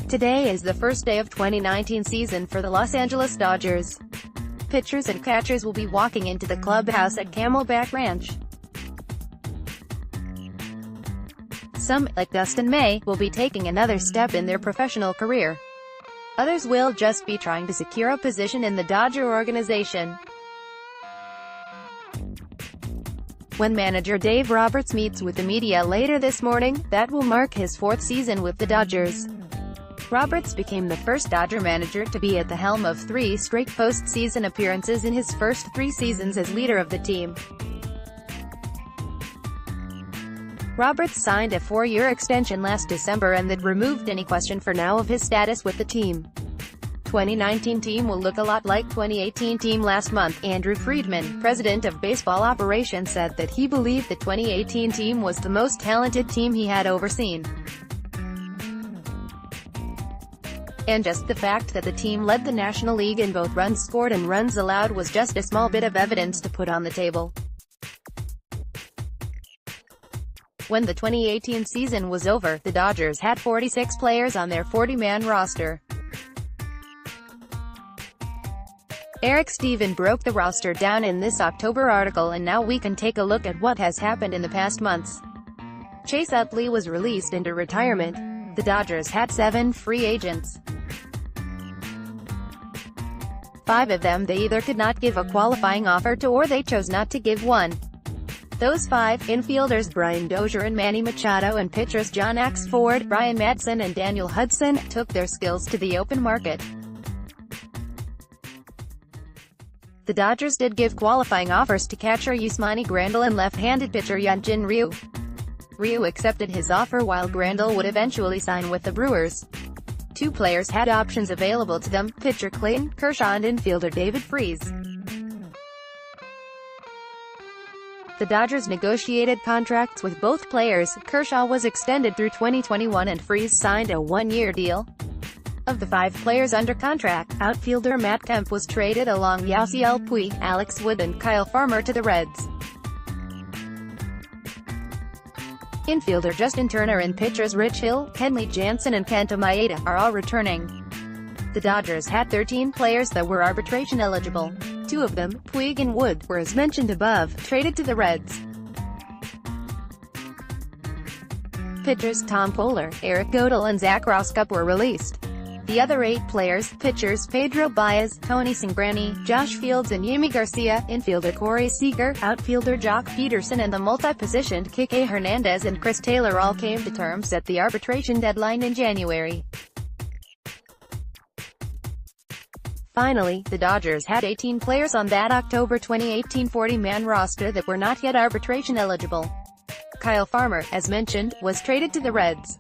Today is the first day of 2019 season for the Los Angeles Dodgers. Pitchers and catchers will be walking into the clubhouse at Camelback Ranch. Some, like Dustin May, will be taking another step in their professional career. Others will just be trying to secure a position in the Dodger organization. When manager Dave Roberts meets with the media later this morning, that will mark his fourth season with the Dodgers. Roberts became the first Dodger manager to be at the helm of 3 straight postseason appearances in his first 3 seasons as leader of the team. Roberts signed a 4-year extension last December and that removed any question for now of his status with the team. 2019 team will look a lot like 2018 team last month. Andrew Friedman, president of baseball operations, said that he believed the 2018 team was the most talented team he had overseen. And just the fact that the team led the National League in both runs scored and runs allowed was just a small bit of evidence to put on the table. When the 2018 season was over, the Dodgers had 46 players on their 40-man roster. Eric Steven broke the roster down in this October article, and now we can take a look at what has happened in the past months. Chase Utley was released into retirement. The Dodgers had 7 free agents. 5 of them they either could not give a qualifying offer to or they chose not to give one. Those 5, infielders Brian Dozier and Manny Machado and pitchers John Axford, Brian Madsen and Daniel Hudson, took their skills to the open market. The Dodgers did give qualifying offers to catcher Yasmani Grandal and left-handed pitcher Hyun-Jin Ryu. Ryu accepted his offer while Grandal would eventually sign with the Brewers. 2 players had options available to them, pitcher Clayton Kershaw and infielder David Freese. The Dodgers negotiated contracts with both players. Kershaw was extended through 2021 and Freese signed a 1-year deal. Of the 5 players under contract, outfielder Matt Kemp was traded along Yasiel Puig, Alex Wood and Kyle Farmer to the Reds. Infielder Justin Turner and pitchers Rich Hill, Kenley Jansen and Kenta Maeda are all returning. The Dodgers had 13 players that were arbitration eligible. 2 of them, Puig and Wood, were, as mentioned above, traded to the Reds. Pitchers Tom Koehler, Eric Godel and Zach Roskup were released. The other 8 players, pitchers Pedro Baez, Tony Cingrani, Josh Fields and Yimi Garcia, infielder Corey Seager, outfielder Jock Peterson and the multi-positioned Kike Hernandez and Chris Taylor all came to terms at the arbitration deadline in January. Finally, the Dodgers had 18 players on that October 2018 40-man roster that were not yet arbitration eligible. Kyle Farmer, as mentioned, was traded to the Reds.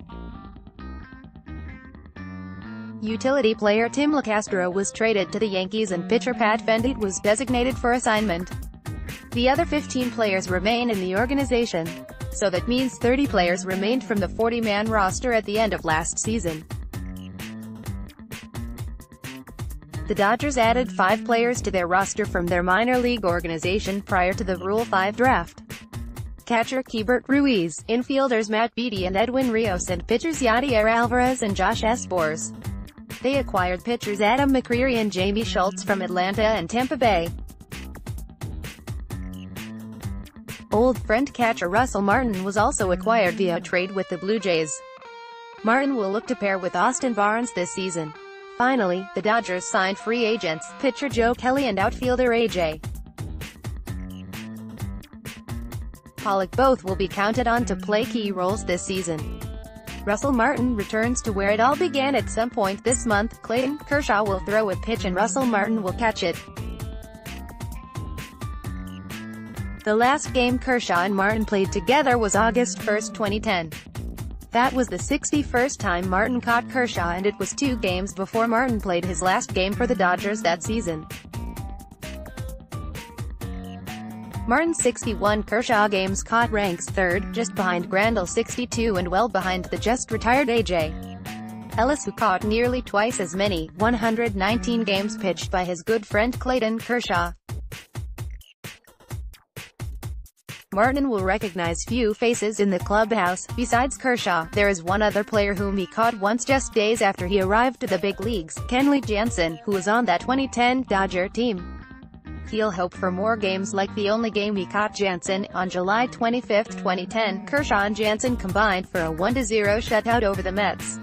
Utility player Tim LaCastro was traded to the Yankees and pitcher Pat Fenditt was designated for assignment. The other 15 players remain in the organization. So that means 30 players remained from the 40-man roster at the end of last season. The Dodgers added 5 players to their roster from their minor league organization prior to the Rule 5 draft. Catcher Keibert Ruiz, infielders Matt Beattie and Edwin Rios and pitchers Yadier Alvarez and Josh Esposito. They acquired pitchers Adam McCreary and Jamie Schultz from Atlanta and Tampa Bay. Old friend catcher Russell Martin was also acquired via a trade with the Blue Jays. Martin will look to pair with Austin Barnes this season. Finally, the Dodgers signed free agents, pitcher Joe Kelly and outfielder A.J. Pollock. Both will be counted on to play key roles this season. Russell Martin returns to where it all began at some point this month. Clayton Kershaw will throw a pitch and Russell Martin will catch it. The last game Kershaw and Martin played together was August 1, 2010. That was the 61st time Martin caught Kershaw and it was 2 games before Martin played his last game for the Dodgers that season. Martin's 61 Kershaw games caught ranks 3rd, just behind Grandal's 62 and well behind the just-retired A.J. Ellis, who caught nearly twice as many, 119 games pitched by his good friend Clayton Kershaw. Martin will recognize few faces in the clubhouse. Besides Kershaw, there is one other player whom he caught once just days after he arrived to the big leagues, Kenley Jansen, who was on that 2010 Dodger team. He'll hope for more games like the only game he caught Jansen. On July 25, 2010, Kershaw and Jansen combined for a 1-0 shutout over the Mets.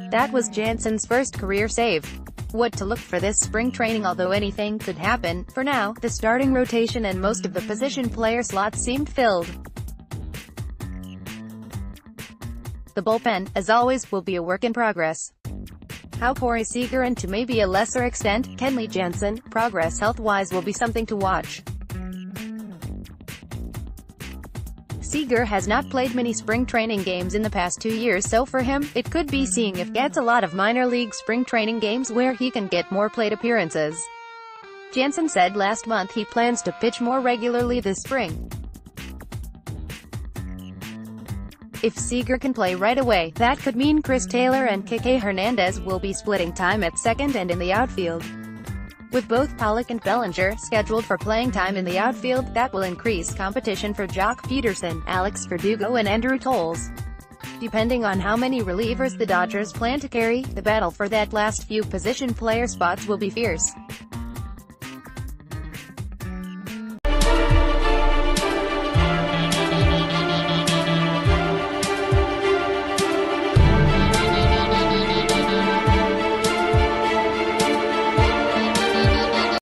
That was Jansen's first career save. What to look for this spring training? Although anything could happen, for now, the starting rotation and most of the position player slots seemed filled. The bullpen, as always, will be a work in progress. How Corey Seager and to maybe a lesser extent, Kenley Jansen, progress health-wise will be something to watch. Seager has not played many spring training games in the past 2 years, so for him, it could be seeing if gets a lot of minor league spring training games where he can get more plate appearances. Jansen said last month he plans to pitch more regularly this spring. If Seager can play right away, that could mean Chris Taylor and Kike Hernandez will be splitting time at second and in the outfield. With both Pollock and Bellinger scheduled for playing time in the outfield, that will increase competition for Jock Peterson, Alex Verdugo and Andrew Toles. Depending on how many relievers the Dodgers plan to carry, the battle for that last few position player spots will be fierce.